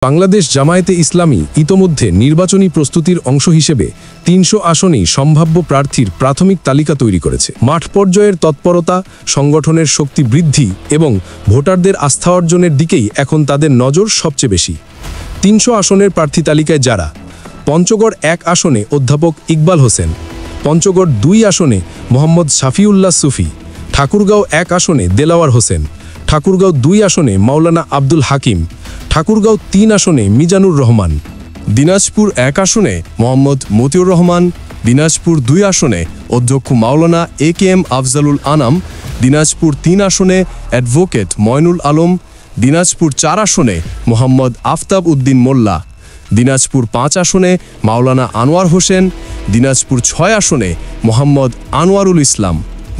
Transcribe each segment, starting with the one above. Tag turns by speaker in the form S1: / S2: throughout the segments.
S1: বাংলাদেশ জামায়াতে ইসলামী ইতোমধ্যে নির্বাচনী প্রস্তুতির অংশ হিসেবে ৩০০ আসনেই সম্ভাব্য প্রার্থীর প্রাথমিক তালিকা তৈরি করেছে। মাঠ পর্যায়ের তৎপরতা, সংগঠনের শক্তি বৃদ্ধি এবং ভোটারদের আস্থা অর্জনের দিকেই এখন তাদের নজর সবচেয়ে বেশি। ৩০০ আসনের প্রার্থী তালিকায় যারা: পঞ্চগড় ১ আসনে অধ্যাপক ইকবাল হোসেন, পঞ্চগড় ২ আসনে মোহাম্মদ শাফিউল্লাহ সুফি, ঠাকুরগাঁও ১ আসনে দেলাওয়ার হোসেন, ঠাকুরগাঁও ২ আসনে মাওলানা আব্দুল হাকিম, ঠাকুরগাঁও ৩ আসনে মিজানুর রহমান,
S2: দিনাজপুর ১ আসনে মোহাম্মদ মতিউর রহমান, দিনাজপুর ২ আসনে অধ্যক্ষ মাওলানা একেএম আফজালুল আনাম, দিনাজপুর ৩ আসনে অ্যাডভোকেট ময়নুল আলম, দিনাজপুর ৪ আসনে মোহাম্মদ আফতাব উদ্দিন মোল্লা, দিনাজপুর ৫ আসনে মাওলানা আনোয়ার হোসেন, দিনাজপুর ৬ আসনে মোহাম্মদ আনোয়ারুল ইসলাম,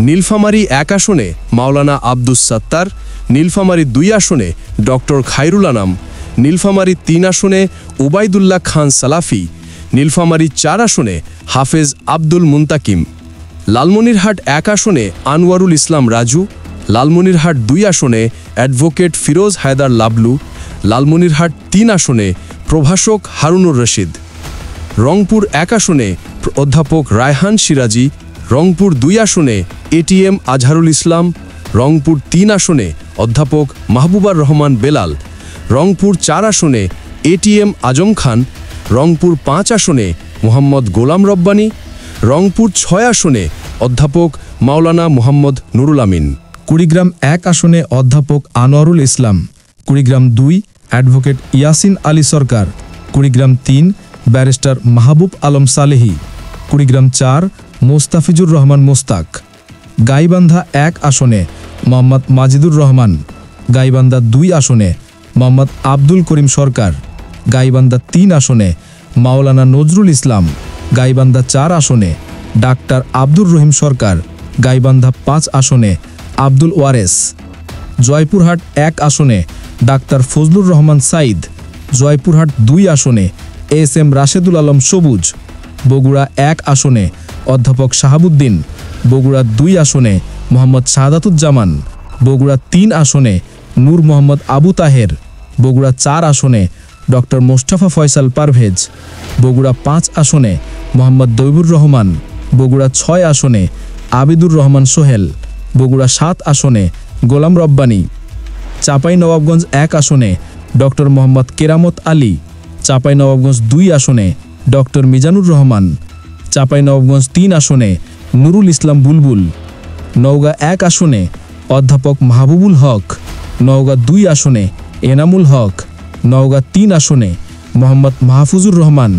S2: নীলফামারী ১ আসনে মাওলানা আব্দুস সাত্তার, নীলফামারী ২ আসনে ডক্টর খায়রুল আনাম, নীলফামারী ৩ আসনে ওবায়দুল্লাহ খান সালাফি, নীলফামারী ৪ আসনে হাফেজ আব্দুল মুন্তাকিম, লালমনিরহাট ১ আসনে আনোয়ারুল ইসলাম রাজু, লালমনিরহাট ২ আসনে অ্যাডভোকেট ফিরোজ হায়দার লাবলু, লালমনিরহাট ৩ আসনে প্রভাষক হারুনুর রশিদ, রংপুর ১ আসনে অধ্যাপক রায়হান সিরাজি, রংপুর ২ আসনে এটিএম আজহারুল ইসলাম, রংপুর ৩ আসনে অধ্যাপক মাহবুবার রহমান বেলাল, রংপুর ৪ আসনে এটিএম আজম খান, রংপুর ৫ আসনে মোহাম্মদ গোলাম রব্বানী, রংপুর ৬ আসনে অধ্যাপক মাওলানা মোহাম্মদ নুরুল আমিন,
S3: কুড়িগ্রাম ১ আসনে অধ্যাপক আনোয়ারুল ইসলাম, কুড়িগ্রাম ২ অ্যাডভোকেট ইয়াসিন আলী সরকার, কুড়িগ্রাম ৩ ব্যারিস্টার মাহবুব আলম সালেহি, কুড়িগ্রাম ৪ মোস্তাফিজুর রহমান মোস্তাক, গাইবান্ধা ১ আসনে মোহাম্মদ মাজিদুর রহমান, গাইবান্ধা ২ আসনে মোহাম্মদ আব্দুল করিম সরকার, গাইবান্ধা ৩ আসনে মাওলানা নজরুল ইসলাম, গাইবান্ধা ৪ আসনে ডাক্তার আব্দুর রহিম সরকার, গাইবান্ধা ৫ আসনে আব্দুল ওয়ারেস, জয়পুরহাট ১ আসনে ডাক্তার ফজলুর রহমান সাইদ, জয়পুরহাট ২ আসনে এস.এম. রাশেদুল আলম সবুজ, বগুড়া ১ আসনে অধ্যাপক শাহাবুদ্দিন, বগুড়া ২ আসনে মোহাম্মদ শাহাদাতুজ্জামান, বগুড়া ৩ আসনে নূর মোহাম্মদ আবু তাহের, বগুড়া ৪ আসনে ডক্টর মোস্তফা ফয়সাল পারভেজ, বগুড়া ৫ আসনে মোহাম্মদ দৈবুর রহমান, বগুড়া ৬ আসনে আবিদুর রহমান সোহেল, বগুড়া ৭ আসনে গোলাম রব্বানী, চাঁপাইনবাবগঞ্জ ১ আসনে ডক্টর মোহাম্মদ কেরামত আলী, চাঁপাইনবাবগঞ্জ ২ আসনে ডক্টর মিজানুর রহমান, চাঁপাইনবাবগঞ্জ ৩ আসনে নুরুল ইসলাম বুলবুল, নওগাঁ ১ আসনে অধ্যাপক মাহবুবুল হক, নওগাঁ ২ আসনে এনামুল হক, নওগাঁ ৩ আসনে মোহাম্মদ মাহফুজুর রহমান,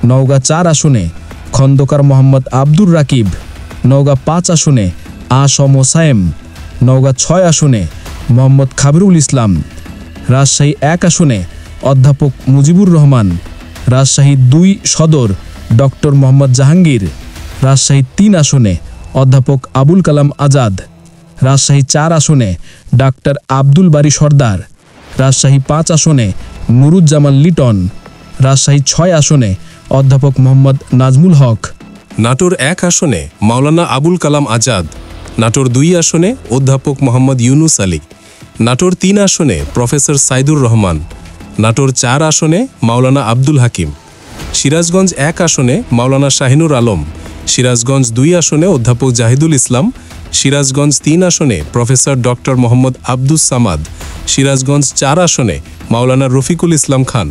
S3: নওগাঁ ৪ আসনে খন্দকার মোহাম্মদ আব্দুর রাকিব, নওগাঁ ৫ আসনে আ.স.ম. সায়েম, নওগাঁ ৬ আসনে মোহাম্মদ খাবিরুল ইসলাম, রাজশাহী ১ আসনে অধ্যাপক মুজিবুর রহমান, রাজশাহী ২ সদর ডক্টর মোহাম্মদ জাহাঙ্গীর, রাজশাহী ৩ আসনে অধ্যাপক আবুল কালাম আজাদ, রাজশাহী ৪ আসনে ডাক্তার আব্দুল বারী সর্দার, রাজশাহী ৫ আসনে নুরুজ্জামান লিটন, রাজশাহী ৬ আসনে অধ্যাপক মোহাম্মদ নাজমুল হক,
S2: নাটোর ১ আসনে মাওলানা আবুল কালাম আজাদ, নাটোর ২ আসনে অধ্যাপক মোহাম্মদ ইউনুস আলী, নাটোর ৩ আসনে প্রফেসর সাইদুর রহমান, নাটোর ৪ আসনে মাওলানা আব্দুল হাকিম, সিরাজগঞ্জ ১ আসনে মাওলানা শাহিনুর আলম, সিরাজগঞ্জ ২ আসনে অধ্যাপক জাহিদুল ইসলাম, সিরাজগঞ্জ ৩ আসনে প্রফেসর ডক্টর মোহাম্মদ আব্দুস সামাদ, সিরাজগঞ্জ ৪ আসনে মাওলানা রফিকুল ইসলাম খান,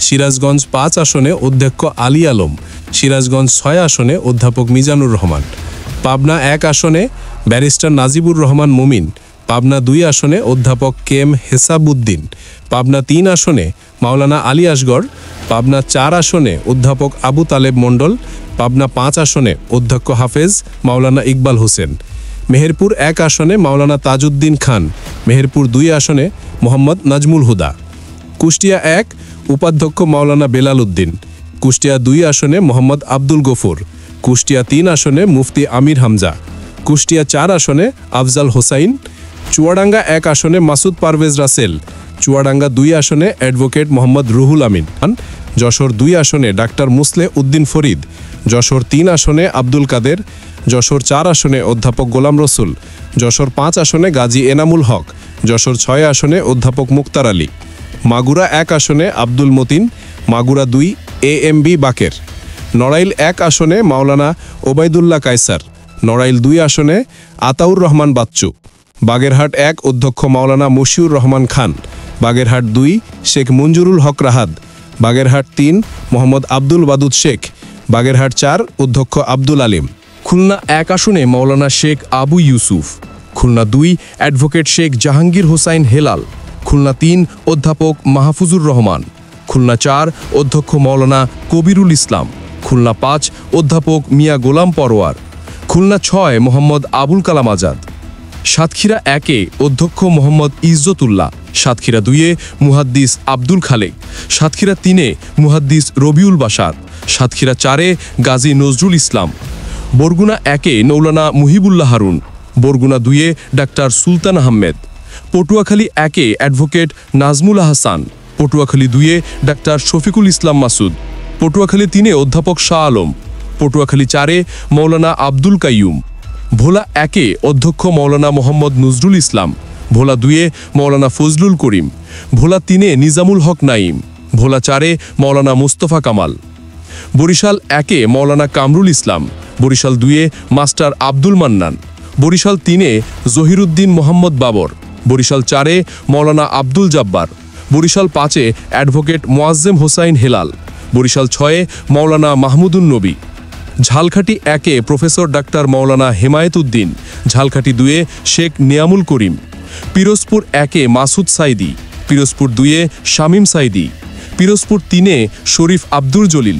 S2: সিরাজগঞ্জ ৫ আসনে অধ্যক্ষ আলী আলম, সিরাজগঞ্জ ৬ আসনে অধ্যাপক মিজানুর রহমান, পাবনা ১ আসনে ব্যারিস্টার নাজিবুর রহমান মুমিন, পাবনা ২ আসনে অধ্যাপক কে.এম. হেসাবউদ্দিন, পাবনা ৩ আসনে মাওলানা আলী আসগর, পাবনা ৪ আসনে অধ্যাপক আবু তালেব মণ্ডল, পাবনা ৫ আসনে অধ্যক্ষ হাফেজ মাওলানা ইকবাল হোসেন, মেহেরপুর ১ আসনে মাওলানা তাজউদ্দিন খান, মেহেরপুর ২ আসনে মোহাম্মদ নাজমুল হুদা, কুষ্টিয়া ১ উপাধ্যক্ষ মাওলানা বেলাল উদ্দিন, কুষ্টিয়া ২ আসনে মোহাম্মদ আব্দুল গফুর, কুষ্টিয়া ৩ আসনে মুফতি আমির হামজা, কুষ্টিয়া ৪ আসনে আফজাল হোসাইন, চুয়াডাঙ্গা ১ আসনে মাসুদ পারভেজ রাসেল, চুয়াডাঙ্গা ২ আসনে অ্যাডভোকেট মোহাম্মদ রুহুল আমিন, যশোর ২ আসনে ডাক্তার মুসলে উদ্দিন ফরিদ, যশোর ৩ আসনে আব্দুল কাদের, যশোর ৪ আসনে অধ্যাপক গোলাম রসুল, যশোর ৫ আসনে গাজী এনামুল হক, যশোর ৬ আসনে অধ্যাপক মুক্তার আলী, মাগুরা 1 আসনে আব্দুল মতিন, মাগুরা 2 AMB বাকের, নড়াইল 1 আসনে মাওলানা ওবায়দুল্লাহ কায়সার, নড়াইল 2 আসনে আতাউর রহমান বাচ্চু, বাগেরহাট 1 অধ্যক্ষ মাওলানা মশিউর রহমান খান, বাগেরহাট 2 শেখ মঞ্জুরুল হক রাহাদ, বাগেরহাট 3 মোহাম্মদ আব্দুল বাদুদ শেখ, বাগেরহাট 4 অধ্যক্ষ আব্দুল আলিম।
S1: খুলনা 1 আসনে মাওলানা শেখ আবু ইউসুফ, খুলনা 2 অ্যাডভোকেট শেখ জাহাঙ্গীর হোসাইন হেলাল, খুলনা 3 অধ্যাপক মাহফুজুর রহমান, খুলনা 4 অধ্যক্ষ মাওলানা কবিরুল ইসলাম, খুলনা 5 অধ্যাপক মিয়া গোলাম পরোয়ার, খুলনা 6 মোহাম্মদ আবুল কালাম আজাদ, সাতক্ষীরা 1 অধ্যক্ষ মোহাম্মদ ইজ্জতুল্লাহ, সাতক্ষীরা 2 মুহাদ্দিস আব্দুল খালেক, সাতক্ষীরা 3 মুহাদ্দিস রবিউল বাশার, সাতক্ষীরা 4 গাজী নজরুল ইসলাম, বরগুনা 1 মৌলানা মুহিবুল্লাহ হারুন, বরগুনা 2 ডাক্তার সুলতান আহমেদ, পটুয়াখালী 1 অ্যাডভোকেট নাজমুল হাসান, পটুয়াখালী 2 ডাক্তার শফিকুল ইসলাম মাসুদ, পটুয়াখালী 3 অধ্যাপক শাহ আলম, পটুয়াখালী 4 মৌলানা আব্দুল কাইয়ুম, ভোলা 1 অধ্যক্ষ মৌলানা মোহাম্মদ নজরুল ইসলাম, ভোলা 2 মৌলানা ফজলুল করিম, ভোলা 3 নিজামুল হক নাইম, ভোলা 4 মৌলানা মুস্তফা কামাল, বরিশাল 1 মৌলানা কামরুল ইসলাম, বরিশাল 2 মাস্টার আব্দুল মান্নান, বরিশাল 3 জহিরুদ্দিন মোহাম্মদ বাবর, বরিশাল 4 মৌলানা আব্দুল জাব্বার, বরিশাল 5 অ্যাডভোকেট মোয়াজ্জেম হোসাইন হেলাল, বরিশাল 6 মৌলানা মাহমুদুন নবী, ঝালকাঠি 1 প্রফেসর ডাক্তার মৌলানা হেমায়েত উদ্দিন, ঝালকাঠি 2 শেখ নিয়ামুল করিম, পিরোজপুর 1 মাসুদ সাইদি, পিরোজপুর 2 শামীম সাইদি, পিরোজপুর 3 শরীফ আব্দুল জলিল,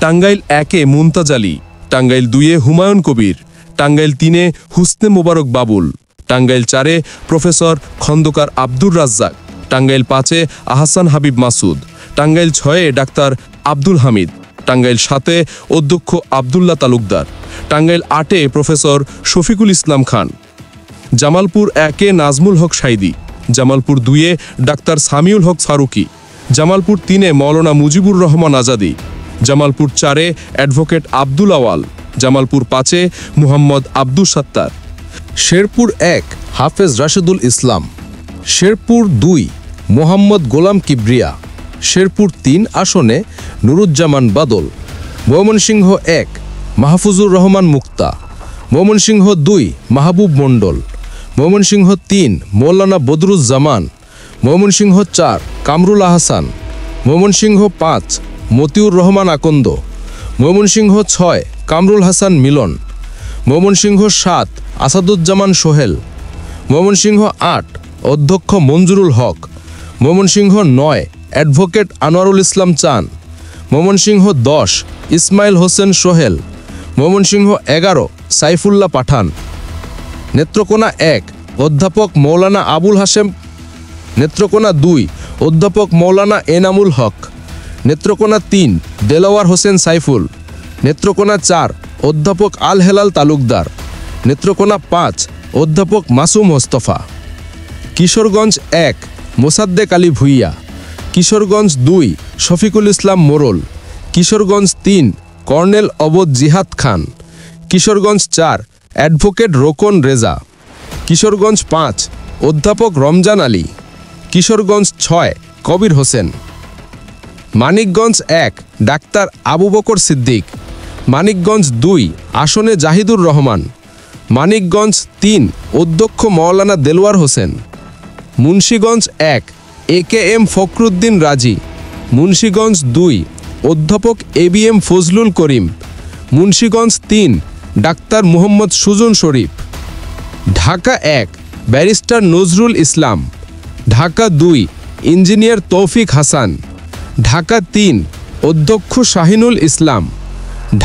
S1: টাঙ্গাইল 1 মুমতাজ আলী, টাঙ্গাইল 2 হুমায়ুন কবির, টাঙ্গাইল 3 হুসনে মোবারক বাবুল, টাঙ্গাইল 4 প্রফেসর খন্দকার আব্দুর রাজ্জাক, টাঙ্গাইল 5 আহসান হাবিব মাসুদ, টাঙ্গাইল 6 ডাক্তার আব্দুল হামিদ, টাঙ্গাইল 7 অধ্যক্ষ আবদুল্লাহ তালুকদার, টাঙ্গাইল 8 প্রফেসর শফিকুল ইসলাম খান, জামালপুর 1 নাজমুল হক সাইদি, জামালপুর 2 ডাক্তার সামিউল হক ফারুকি, জামালপুর 3 মৌলানা মুজিবুর রহমান আজাদি, জামালপুর 4 অ্যাডভোকেট আব্দুল আওয়াল, জামালপুর 5 মুহাম্মদ আব্দুল সাত্তার,
S4: শেরপুর 1 হাফেজ রাশেদুল ইসলাম, শেরপুর 2 মোহাম্মদ গোলাম কিবরিয়া, শেরপুর 3 আসনে নুরুজ্জামান বাদল, ময়মনসিংহ 1 মাহফুজুর রহমান মুক্তা, ময়মনসিংহ 2 মাহবুব মণ্ডল, ময়মনসিংহ 3 মৌলানা বদরুজ্জামান, ময়মনসিংহ 4 কামরুল আহসান, ময়মনসিংহ 5 মতিউর রহমান আকন্দ, ময়মনসিংহ 6 কামরুল হাসান মিলন, ময়মনসিংহ 7 আসাদুজ্জামান সোহেল, ময়মনসিংহ 8 অধ্যক্ষ মঞ্জুরুল হক, ময়মনসিংহ 9 অ্যাডভোকেট আনোয়ারুল ইসলাম চান, ময়মনসিংহ 10 ইসমাইল হোসেন সোহেল, ময়মনসিংহ 11 সাইফুল্লাহ পাঠান, নেত্রকোনা 1 অধ্যাপক মৌলানা আবুল হাশেম, নেত্রকোনা 2 অধ্যাপক মৌলানা এনামুল হক, নেত্রকোনা 3 দেলাওয়ার হোসেন সাইফুল, নেত্রকোনা 4 অধ্যাপক আল হেলাল তালুকদার, নেত্রকোনা 5 অধ্যাপক মাসুম মোস্তফা, কিশোরগঞ্জ 1 মোসাদ্দেক আলী ভুইয়া, কিশোরগঞ্জ 2 শফিকুল ইসলাম মোরল, কিশোরগঞ্জ 3 কর্নেল অবদ জিহাদ খান, কিশোরগঞ্জ 4 অ্যাডভোকেট রোকন রেজা, কিশোরগঞ্জ 5 অধ্যাপক রমজান আলী, কিশোরগঞ্জ 6 কবির হোসেন, মানিকগঞ্জ 1 ডাক্তার আবু বকর সিদ্দিক, মানিকগঞ্জ 2 আসনে জাহিদুর রহমান, মানিকগঞ্জ 3 অধ্যক্ষ মৌলানা দেলওয়ার হোসেন, মুন্সীগঞ্জ 1 AKM ফখরুদ্দিন রাজি, মুন্সীগঞ্জ 2 অধ্যাপক ABM ফজলুল করিম, মুন্সীগঞ্জ 3 ডাক্তার মুহাম্মদ সুজন শরীফ, ঢাকা 1 ব্যারিস্টার নজরুল ইসলাম, ঢাকা 2 ইঞ্জিনিয়ার তৌফিক হাসান, ঢাকা 3 অধ্যক্ষ শাহিনুল ইসলাম,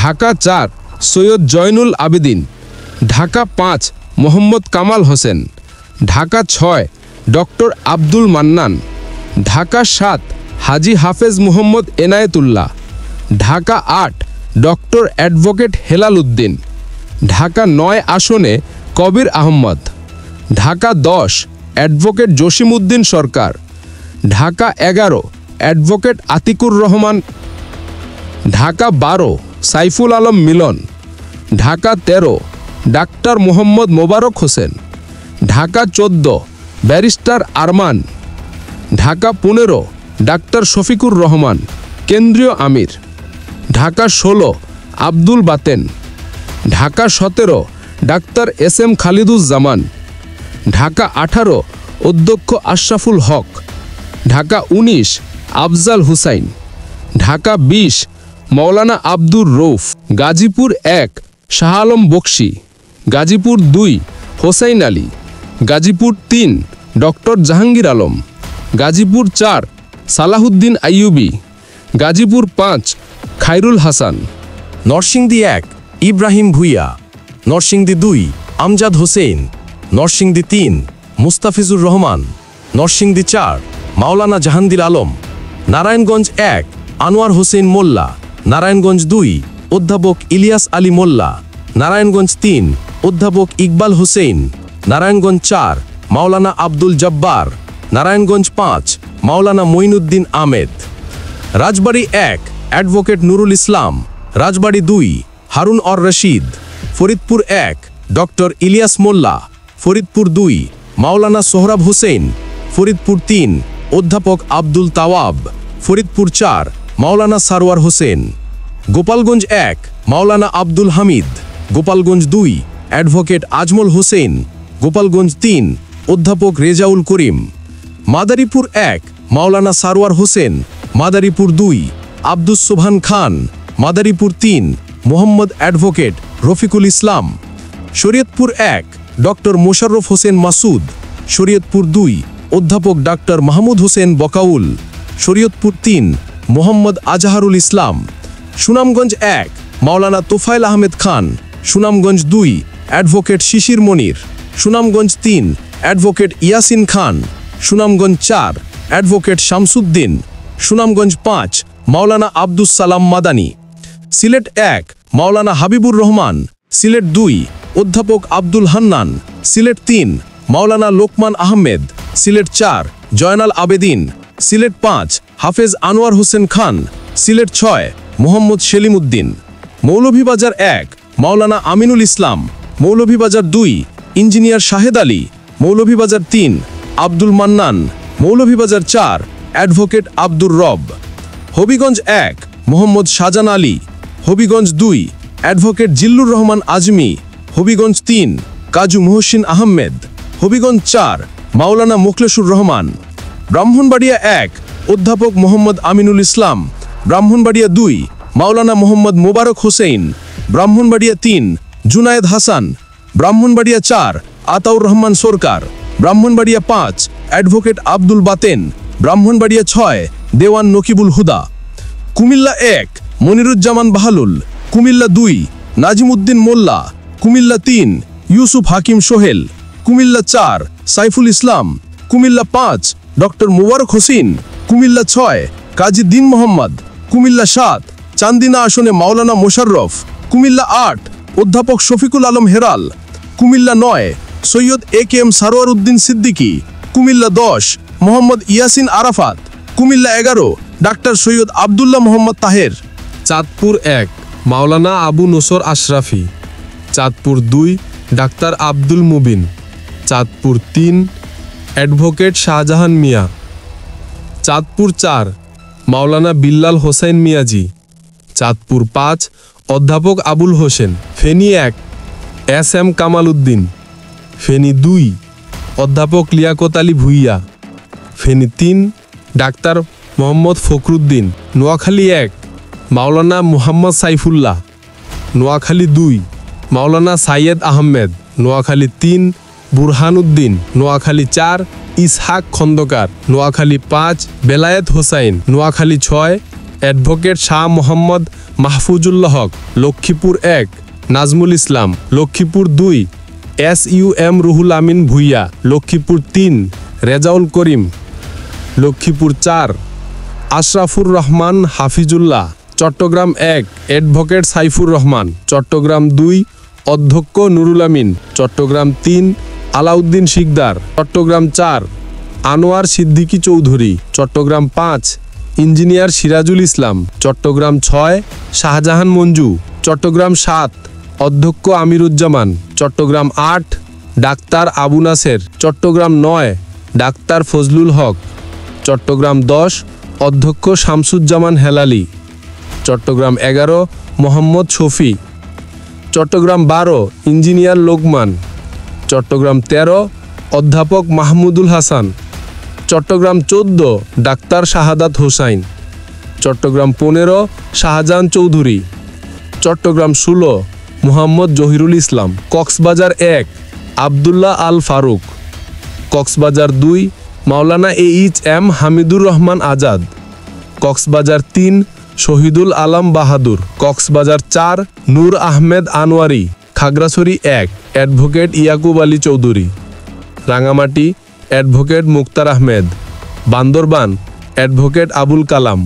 S4: ঢাকা 4 সৈয়দ জয়নুল আবেদিন, ঢাকা 5 মোহাম্মদ কামাল হোসেন, ঢাকা 6 ডক্টর আব্দুল মান্নান, ঢাকা 7 হাজি হাফেজ মুহাম্মদ এনায়েতুল্লাহ, ঢাকা 8 ডক্টর অ্যাডভোকেট হেলাল উদ্দিন, ঢাকা 9 আসনে কবির আহমদ, ঢাকা 10 অ্যাডভোকেট জসিমউদ্দিন সরকার, Dhaka 11 advocate Atikur Rahman, Dhaka 12 Saiful Alam Milon, Dhaka 13 doctor Mohammad Mobarak Hossain, Dhaka 14 barrister Arman, Dhaka 15 doctor Shafiqur Rahman, কেন্দ্রীয় আমির। ঢাকা 16 আব্দুল বাতেন। Dhaka 17 doctor SM Khaliduzzaman. ঢাকা 18 অধ্যক্ষ আশরাফুল হক। ঢাকা 19 আফজাল হুসাইন। ঢাকা 20 মৌলানা আব্দুর রৌফ। গাজীপুর 1 শাহ আলম বকশী। গাজীপুর 2 হোসাইন আলী। গাজীপুর 3 ডক্টর জাহাঙ্গীর আলম। গাজীপুর 4 সালাহুদ্দিন আইয়ুবী। গাজীপুর 5 খায়রুল হাসান।
S1: নরসিংদী 1 ইব্রাহিম ভুইয়া। নরসিংদী 2 আমজাদ হোসেন। নরসিংদী 3 মুস্তাফিজুর রহমান। নরসিংদী 4 মাওলানা জাহাঙ্গীর আলম। নারায়ণগঞ্জ 1 আনোয়ার হোসেন মোল্লা। নারায়ণগঞ্জ 2 অধ্যাপক ইলিয়াস আলী মোল্লা। নারায়ণগঞ্জ 3 অধ্যাপক ইকবাল হোসেন। নারায়ণগঞ্জ 4 মাওলানা আব্দুল জব্বার। নারায়ণগঞ্জ 5 মাওলানা মঈনুদ্দিন আহমেদ। রাজবাড়ী 1 অ্যাডভোকেট নুরুল ইসলাম। রাজবাড়ী 2 হারুন অর রশিদ। ফরিদপুর 1 ডক্টর ইলিয়াস মোল্লা। ফরিদপুর 2 মাওলানা সোহরাব হোসেন। ফরিদপুর 3 অধ্যাপক আব্দুল তাওয়াব। ফরিদপুর 4 মাওলানা সারোয়ার হোসেন। গোপালগঞ্জ 1 মাওলানা আব্দুল হামিদ। গোপালগঞ্জ 2 অ্যাডভোকেট আজমল হোসেন। গোপালগঞ্জ 3 অধ্যাপক রেজাউল করিম। মাদারীপুর 1 মাওলানা সারোয়ার হোসেন। মাদারীপুর 2 আব্দুস সোবহান খান। মাদারীপুর 3 মোহাম্মদ অ্যাডভোকেট রফিকুল ইসলাম। শরীয়তপুর 1 ডক্টর মোশাররফ হোসেন মাসুদ। শরীয়তপুর 2 অধ্যাপক ডাক্তার মাহমুদ হোসেন বকাউল। শরীয়তপুর 3 মোহাম্মদ আজাহারুল ইসলাম। সুনামগঞ্জ 1 মাওলানা তোফায়েল আহমেদ খান। সুনামগঞ্জ 2 অ্যাডভোকেট শিশির মনির। সুনামগঞ্জ 3 অ্যাডভোকেট ইয়াসিন খান। সুনামগঞ্জ 4 অ্যাডভোকেট শামসুদ্দিন। সুনামগঞ্জ 5 মাওলানা আব্দুস সালাম মাদানী। সিলেট 1 মাওলানা হাবিবুর রহমান। সিলেট 2 অধ্যাপক আব্দুল হান্নান। সিলেট 3 মাওলানা লোকমান আহমেদ। সিলেট 4 জয়নাল আবেদিন। সিলেট 5 হাফেজ আনোয়ার হোসেন খান। সিলেট 6 মোহাম্মদ সেলিম উদ্দিন। মৌলভীবাজার 1 মাওলানা আমিনুল ইসলাম। মৌলভীবাজার 2 ইঞ্জিনিয়ার শাহেদ আলী। মৌলভীবাজার 3 আব্দুল মান্নান। মৌলভীবাজার 4 অ্যাডভোকেট আব্দুর রব। হবিগঞ্জ 1 মোহাম্মদ শাহজান আলী। হবিগঞ্জ 2 অ্যাডভোকেট জিল্লুর রহমান আজমি। হবিগঞ্জ 3 কাজী মুহসিন আহমেদ। হবিগঞ্জ 4 মাওলানা মোখলেসুর রহমান। ব্রাহ্মণবাড়িয়া 1 অধ্যাপক মোহাম্মদ আমিনুল ইসলাম। ব্রাহ্মণবাড়িয়া 2 মাওলানা মোহাম্মদ মোবারক হোসেন। ব্রাহ্মণবাড়িয়া 3 জুনায়েদ হাসান। ব্রাহ্মণবাড়িয়া 4 আতাউর রহমান সরকার। ব্রাহ্মণবাড়িয়া 5 অ্যাডভোকেট আব্দুল বাতেন। ব্রাহ্মণবাড়িয়া 6 দেওয়ান নকিবুল হুদা। কুমিল্লা 1 মনিরুজ্জামান বাহালুল। কুমিল্লা 2 নাজিমউদ্দিন মোল্লা। কুমিল্লা 3 ইউসুফ হাকিম সোহেল। কুমিল্লা 4 সাইফুল ইসলাম। কুমিল্লা 5 ডক্টর মুবারক হোসেন। কুমিল্লা 6 কাজী দিন মোহাম্মদ। কুমিল্লা 7 চান্দিনা আসনে মাওলানা মোশাররফ। কুমিল্লা 8 অধ্যাপক Shafiqul Alam Herald. Comilla 9 Syed AKM Sarwar Uddin Siddiqui. Comilla 10 Mohammad Yasin Arafat. Comilla 11 doctor Syed Abdullah Mohammad Taher.
S2: Chandpur 1 মাওলানা আবু নসর আশরাফি। চাঁদপুর 2 ডাক্তার আব্দুল মুবিন। চাঁদপুর 3 অ্যাডভোকেট শাহজাহান মিয়া। চাঁদপুর 4 মাওলানা বিল্লাল হোসেন মিয়াজি। চাঁদপুর 5 অধ্যাপক আবুল হোসেন। ফেনী 1 SM কামাল উদ্দিন। ফেনী 2 অধ্যাপক লিয়াকত আলী ভুইয়া। ফেনী 3 ডাক্তার মোহাম্মদ ফখরুদ্দিন। নোয়াখালী 1 মাওলানা মুহাম্মদ সাইফুল্লাহ। নোয়াখালী 2 মাওলানা সাইয়েদ আহমেদ। নোয়াখালী 3 বুরহানুদ্দিন। নোয়াখালী 4 ইসহাক খন্দকার। নোয়াখালী 5 বেলায়েত হোসাইন। নোয়াখালী 6 অ্যাডভোকেট শাহ মোহাম্মদ মাহফুজুল্লাহ হক। লক্ষ্মীপুর 1 নাজমুল ইসলাম। লক্ষ্মীপুর 2 SUM রুহুল আমিন ভুইয়া। লক্ষ্মীপুর 3 রেজাউল করিম। লক্ষ্মীপুর 4 আশরাফুর রহমান হাফিজুল্লাহ। চট্টগ্রাম 1 অ্যাডভোকেট সাইফুর রহমান। চট্টগ্রাম 2 অধ্যক্ষ নুরুল আমিন। চট্টগ্রাম 3 আলাউদ্দিন শিকদার। চট্টগ্রাম 4 আনোয়ার সিদ্দিকী চৌধুরী। চট্টগ্রাম 5 ইঞ্জিনিয়ার সিরাজুল ইসলাম। চট্টগ্রাম 6 শাহজাহান মঞ্জু। চট্টগ্রাম 7 অধ্যক্ষ আমিরুজ্জামান। চট্টগ্রাম 8 ডাক্তার আবু নাসের। চট্টগ্রাম 9 ডাক্তার ফজলুল হক।
S4: চট্টগ্রাম 10 অধ্যক্ষ শামসুজ্জামান হেলালি, চট্টগ্রাম 11 মোহাম্মদ শফি, চট্টগ্রাম 12 ইঞ্জিনিয়ার লোকমান, চট্টগ্রাম 13 অধ্যাপক মাহমুদুল হাসান, চট্টগ্রাম 14 ডাক্তার শাহাদাত হোসাইন, চট্টগ্রাম 15 শাহজাহান চৌধুরী, চট্টগ্রাম 16 মুহাম্মদ জহিরুল ইসলাম, কক্সবাজার 1 আবদুল্লাহ আল ফারুক, কক্সবাজার 2 মাওলানা এইচ.এম. হামিদুর রহমান আজাদ, কক্সবাজার 3 শহীদুল আলম বাহাদুর, কক্সবাজার 4 নূর আহমেদ আনোয়ারি, খাগড়াছড়ি 1 অ্যাডভোকেট ইয়াকুব আলী চৌধুরী, রাঙামাটি অ্যাডভোকেট মুক্তার আহমেদ, বান্দরবান অ্যাডভোকেট আবুল কালাম।